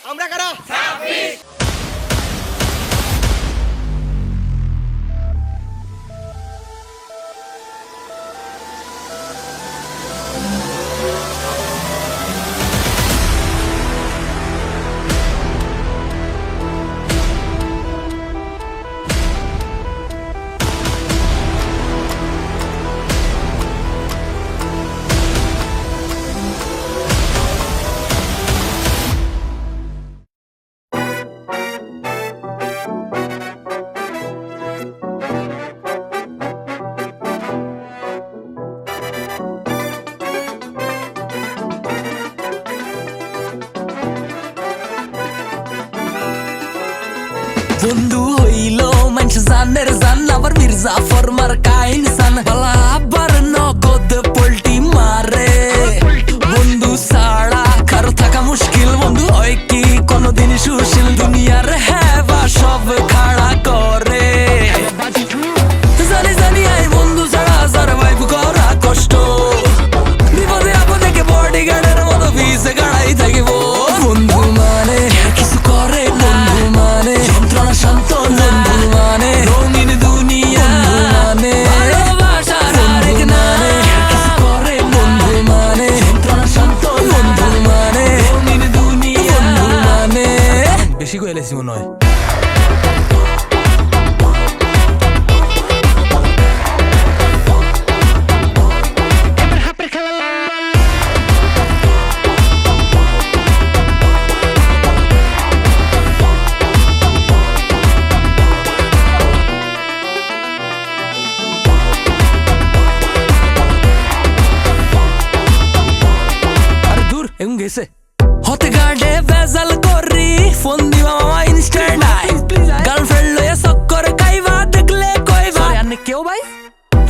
আমরা কারা? বন্ধু হইল মানুষ জানের জান আবার মির্জাফর মার কাইন সান বালা আবার নগদ পোল্টি মারে বন্ধু সাড়া কারো থাকা মুশকিল বন্ধু হয় কি কোনদিন সুশীল দুনিয়ার হেবা সব খাড়া করে জানি জানি আই বন্ধু ছাড়া সারভাইভ করা কষ্ট বিপদে আপদে কে বডিগার্ডের মতো ভিসে গাড়াই থাকিব বন্ধু মানে কিছু করে বন্ধু মানে যন্ত্রণা শান্ত বন্ধু মানে রঙিন দুনিয়া মানে ভালোবাসার আরেক নামে কিছু করে বন্ধু মানে যন্ত্রণা শান্ত বন্ধু মানে রঙিন দুনিয়া মানে বেশি কইলেছি মনে হয় গেছে হতে গার্ডে ভেজাল করি ফোন দিবা মামা ইনস্ট্যান্ট আই গার্লফ্রেন্ড লয়ে চক্কর খাইবা দেখলে কইবা আনে কেউ ভাই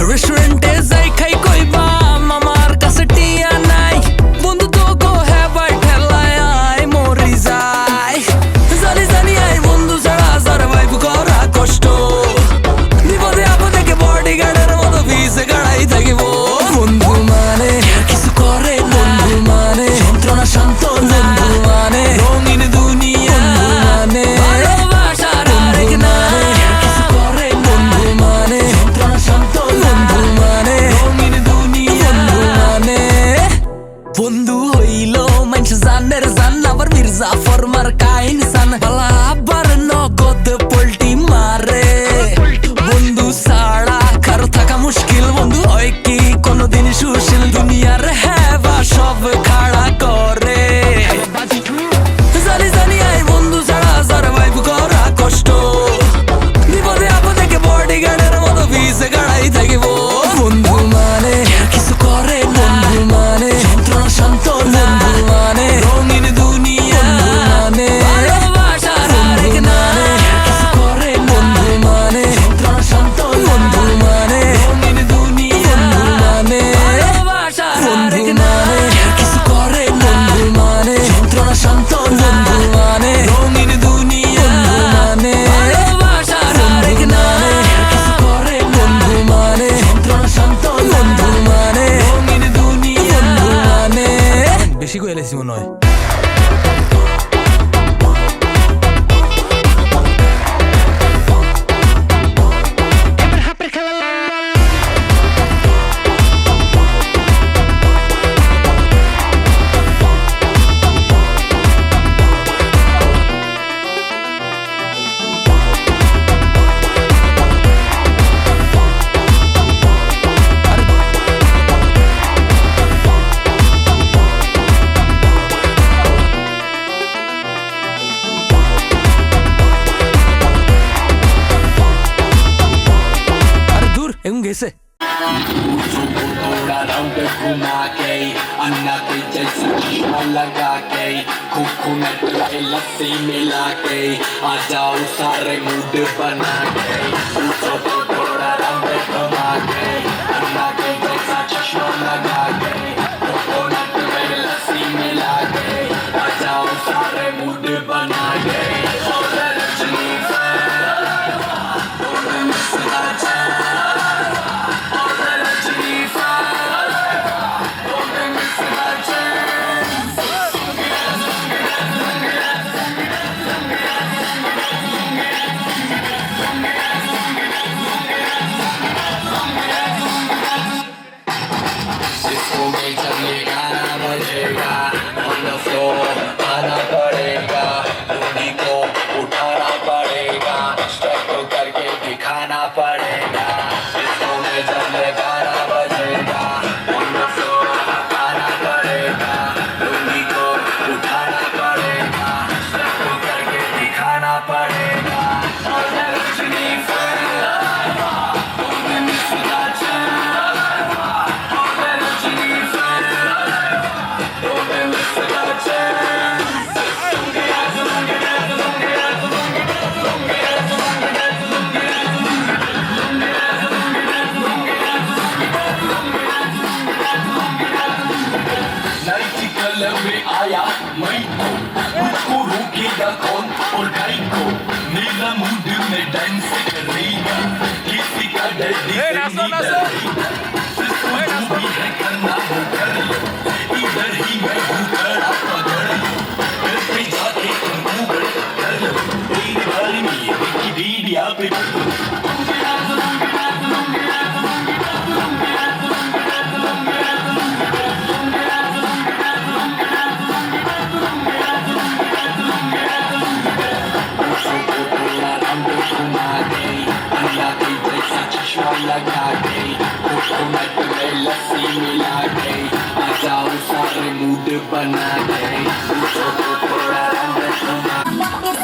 রেস্টুরেন্টে যাই খাই কইবা মামার কাছে টিয়া নাই বন্ধু তো গো হেবাই ঠেলায় আই মরি যাই জানি জানি আই বন্ধু ছাড়া সারভাইভ করা কষ্ট বিপদে আপদে কে বডিগার্ডের মতো ভিসে গাড়াই থাকিব বন্ধু মানে কিছু করে বন্ধু মানে যন্ত্রণা শান্ত বন্ধু মানে রঙিন দুনিয়া মানে ভালোবাসার আরেক নামে কিছু করে বন্ধু মানে যন্ত্রণা শান্ত বন্ধু মানে রঙিন দুনিয়া মানে বন্ধু হইল মানুষ জানের জান আবার মির্জাফর মার কাইন সান বালা আবার নগদ পোল্টি মারে বন্ধু সাড়া কারো থাকা মুশকিল বন্ধু হয় কি কোনদিন সুশীল দুনিয়ার হেবা সব খাড়া করে জানি জানি আই বন্ধু ছাড়া সারভাইভ করা কষ্ট বিপদে আপদে কে বডিগার্ডের মতো ভিসে গাড়াই থাকিব বন্ধু মানে কিছু করে বন্ধু মানে যন্ত্রণা শান্ত বন্ধু মানে রঙিন দুনিয়া মানে ভালোবাসার আরেক নামে কিছু করে বন্ধু মানে যন্ত্রণা শান্ত বন্ধু মানে রঙিন দুনিয়া মানে ভালোবাসার আরেক নামে কিছু করে বন্ধু মানে যন্ত্রণা শান্ত বন্ধু মানে রঙিন দুনিয়া মানে ভালোবাসার আরেক নামে কিছু করে বন্ধু মানে যন্ত্রণা শান্ত বন্ধু মানে রঙিন দুনিয়া মানে বেশি কইলেছি মনে হয় গেছে घुमा के अन्ना के जैसा चश्मा लगा के कोकोनट के लस्सी मिला के आ जाओ सारे मूड बना के सब थोड़ा रंग घुमा के अन्ना के जैसा चश्मा लगा के कोकोनट के लस्सी मिला के आ जाओ सारे मूड बना के बजेगा on the floor आना पड़ेगा उन्हीं को उठाना पड़ेगा स्टेप तो करके दिखाना पड़ेगा इसको में जब गाना बजेगा on the floor आना पड़ेगा उन्हीं को उठाना पड़ेगा स्टेप तो करके दिखाना पड़ेगा और रजनी फैला तुमने मिसरा चला और रजनी फैला तुमने मिसरा चला नाइटी कलर में आया मैं तो मुझको रोकेगा कौन और गाई को मेरा मूड में डांस करेगा किसी का डर नहीं डरेगा जिसको जो भी है करना वो कर लो इधर ही मैं हूँ खड़ा पकड़ लो घर पे जाके तुम गूगल कर लो तेरे बारे में ये विकिपीडिया पे चश्मा लगा के कोकोनट में लस्सी मिला के आ जाओ सारे मूड बना के पूछो तो थोड़ा रंग घुमा